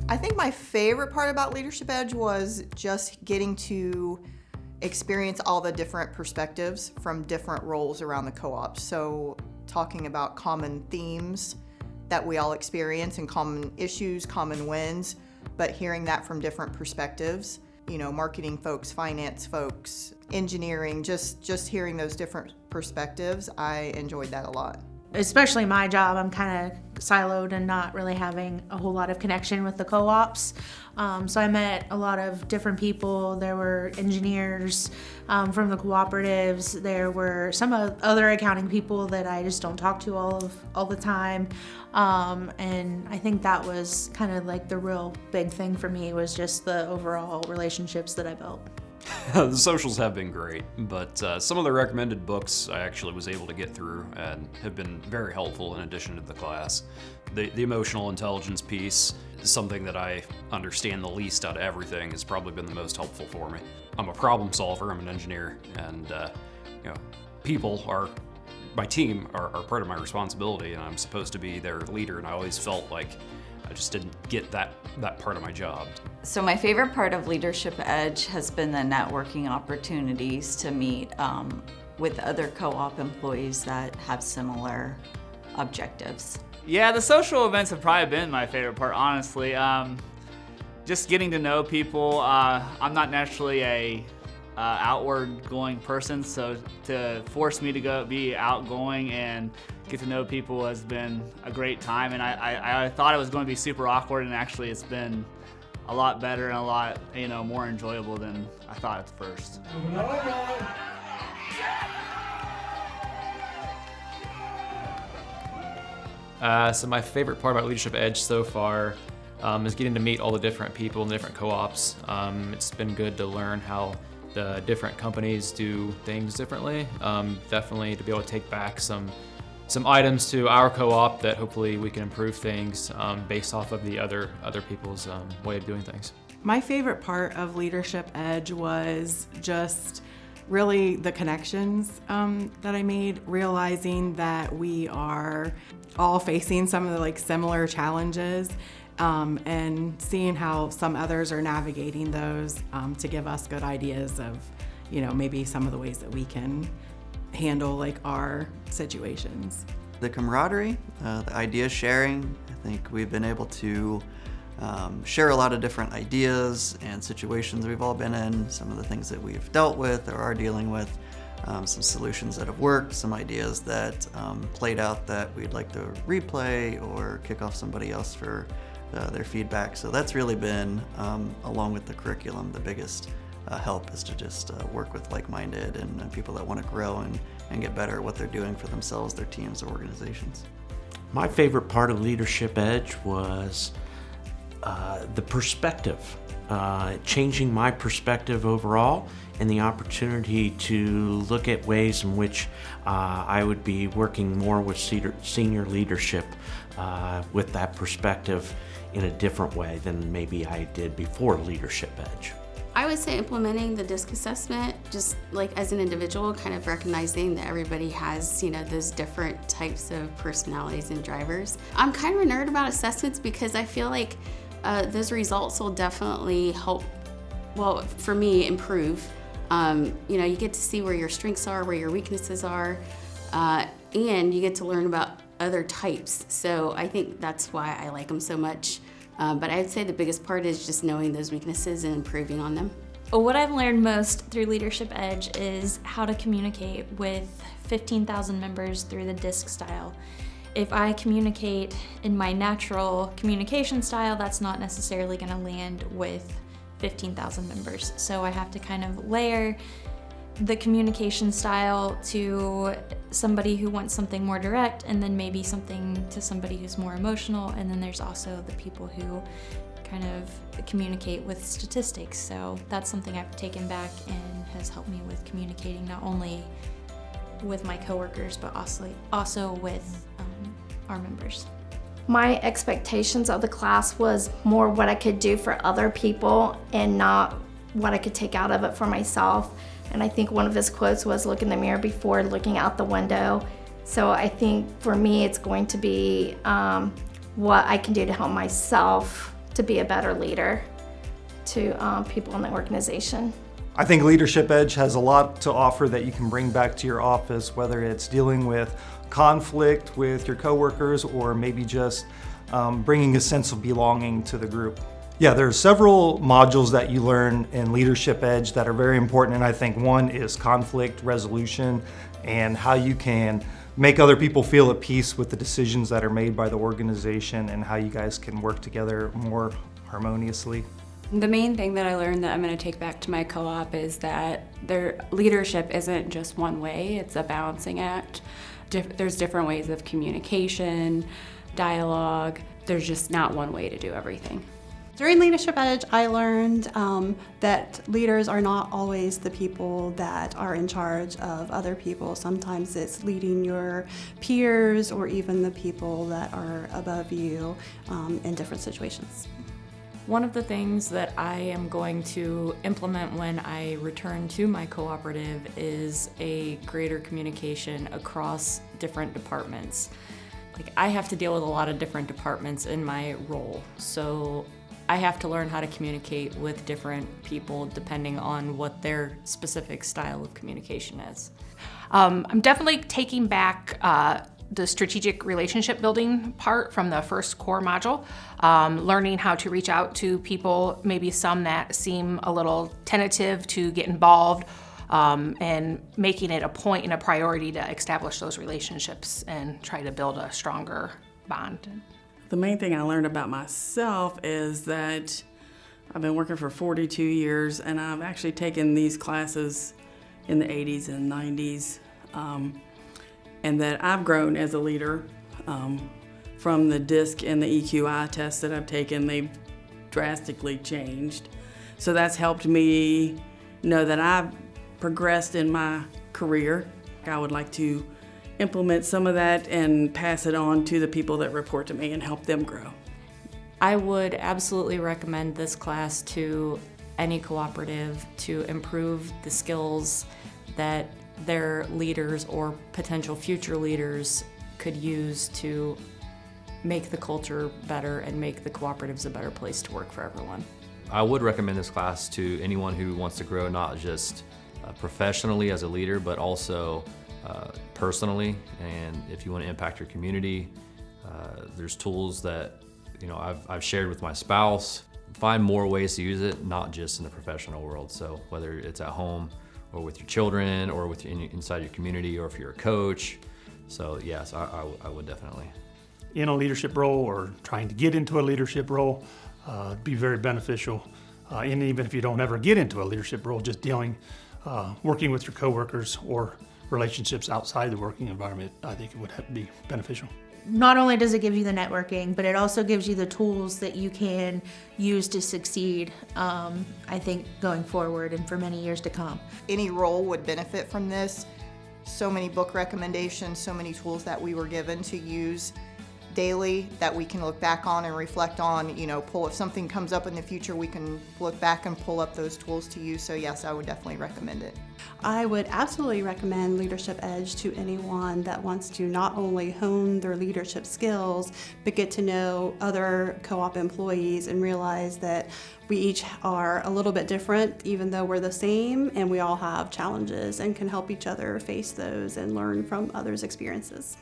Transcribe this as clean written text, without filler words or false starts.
I think my favorite part about Leadership Edge was just getting to experience all the different perspectives from different roles around the co-op. So talking about common themes that we all experience and common issues, common wins, but hearing that from different perspectives. You know, marketing folks, finance folks, engineering, just hearing those different perspectives, I enjoyed that a lot. Especially my job, I'm kind of siloed and not really having a whole lot of connection with the co-ops. So I met a lot of different people. There were engineers from the cooperatives. There were some other accounting people that I just don't talk to all the time. And I think that was kind of like the real big thing for me, was just the overall relationships that I built. The socials have been great, but some of the recommended books I actually was able to get through and have been very helpful in addition to the class. The emotional intelligence piece is something that I understand the least out of everything, has probably been the most helpful for me. I'm a problem solver, I'm an engineer, and people are, my team are part of my responsibility, and I'm supposed to be their leader, and I always felt like I just didn't get that part of my job. So my favorite part of Leadership Edge has been the networking opportunities to meet with other co-op employees that have similar objectives. Yeah, the social events have probably been my favorite part, honestly. Just getting to know people. I'm not naturally a outward-going person, so to force me to go be outgoing and get to know people has been a great time. And I thought it was going to be super awkward, and actually it's been a lot better and a lot more enjoyable than I thought at first. So my favorite part about Leadership Edge so far is getting to meet all the different people in the different co-ops. It's been good to learn how the different companies do things differently. Definitely to be able to take back some items to our co-op that hopefully we can improve things based off of the other people's way of doing things. My favorite part of Leadership Edge was just really the connections that I made, realizing that we are all facing some of the similar challenges, and seeing how some others are navigating those to give us good ideas of, maybe some of the ways that we can handle our situations. The camaraderie, the idea sharing, I think we've been able to share a lot of different ideas and situations we've all been in, some of the things that we've dealt with or are dealing with, some solutions that have worked, some ideas that played out that we'd like to replay or kick off somebody else for their feedback. So that's really been, along with the curriculum, the biggest help is to just work with like-minded and people that want to grow and get better at what they're doing for themselves, their teams, or organizations. My favorite part of Leadership Edge was the perspective, changing my perspective overall, and the opportunity to look at ways in which I would be working more with senior leadership with that perspective in a different way than maybe I did before Leadership Edge. I would say implementing the DISC assessment, just as an individual, kind of recognizing that everybody has, those different types of personalities and drivers. I'm kind of a nerd about assessments because I feel like those results will definitely help, for me, improve. You get to see where your strengths are, where your weaknesses are, and you get to learn about other types. So I think that's why I like them so much. But I'd say the biggest part is just knowing those weaknesses and improving on them. What I've learned most through Leadership Edge is how to communicate with 15,000 members through the DISC style. If I communicate in my natural communication style, that's not necessarily going to land with 15,000 members. So I have to kind of layer the communication style to somebody who wants something more direct, and then maybe something to somebody who's more emotional, and then there's also the people who kind of communicate with statistics. So that's something I've taken back and has helped me with communicating not only with my coworkers but also with our members. My expectations of the class was more what I could do for other people and not what I could take out of it for myself. And I think one of his quotes was, look in the mirror before looking out the window. So I think for me it's going to be what I can do to help myself to be a better leader to people in the organization. I think Leadership Edge has a lot to offer that you can bring back to your office, whether it's dealing with conflict with your coworkers or maybe just bringing a sense of belonging to the group. Yeah, there are several modules that you learn in Leadership Edge that are very important, and I think one is conflict resolution and how you can make other people feel at peace with the decisions that are made by the organization and how you guys can work together more harmoniously. The main thing that I learned that I'm going to take back to my co-op is that their leadership isn't just one way, it's a balancing act. There's different ways of communication, dialogue. There's just not one way to do everything. During Leadership Edge, I learned that leaders are not always the people that are in charge of other people. Sometimes it's leading your peers or even the people that are above you in different situations. One of the things that I am going to implement when I return to my cooperative is a greater communication across different departments. Like, I have to deal with a lot of different departments in my role, so I have to learn how to communicate with different people depending on what their specific style of communication is. I'm definitely taking back the strategic relationship building part from the first core module, learning how to reach out to people, maybe some that seem a little tentative to get involved, and making it a point and a priority to establish those relationships and try to build a stronger bond. The main thing I learned about myself is that I've been working for 42 years and I've actually taken these classes in the 80s and 90s, and that I've grown as a leader. From the DISC and the EQI tests that I've taken, they've drastically changed. So that's helped me know that I've progressed in my career. I would like to implement some of that and pass it on to the people that report to me and help them grow. I would absolutely recommend this class to any cooperative to improve the skills that their leaders or potential future leaders could use to make the culture better and make the cooperatives a better place to work for everyone. I would recommend this class to anyone who wants to grow not just professionally as a leader, but also personally. And if you want to impact your community, there's tools that I've shared with my spouse. Find more ways to use it, not just in the professional world. So whether it's at home or with your children or with inside your community, or if you're a coach. So yes, I would definitely. In a leadership role or trying to get into a leadership role, be very beneficial. And even if you don't ever get into a leadership role, just working with your coworkers or relationships outside the working environment, I think it would be beneficial. Not only does it give you the networking, but it also gives you the tools that you can use to succeed, I think, going forward and for many years to come. Any role would benefit from this. So many book recommendations, so many tools that we were given to use daily that we can look back on and reflect on, if something comes up in the future, we can look back and pull up those tools to use. So yes, I would definitely recommend it. I would absolutely recommend Leadership Edge to anyone that wants to not only hone their leadership skills, but get to know other co-op employees and realize that we each are a little bit different, even though we're the same, and we all have challenges and can help each other face those and learn from others' experiences.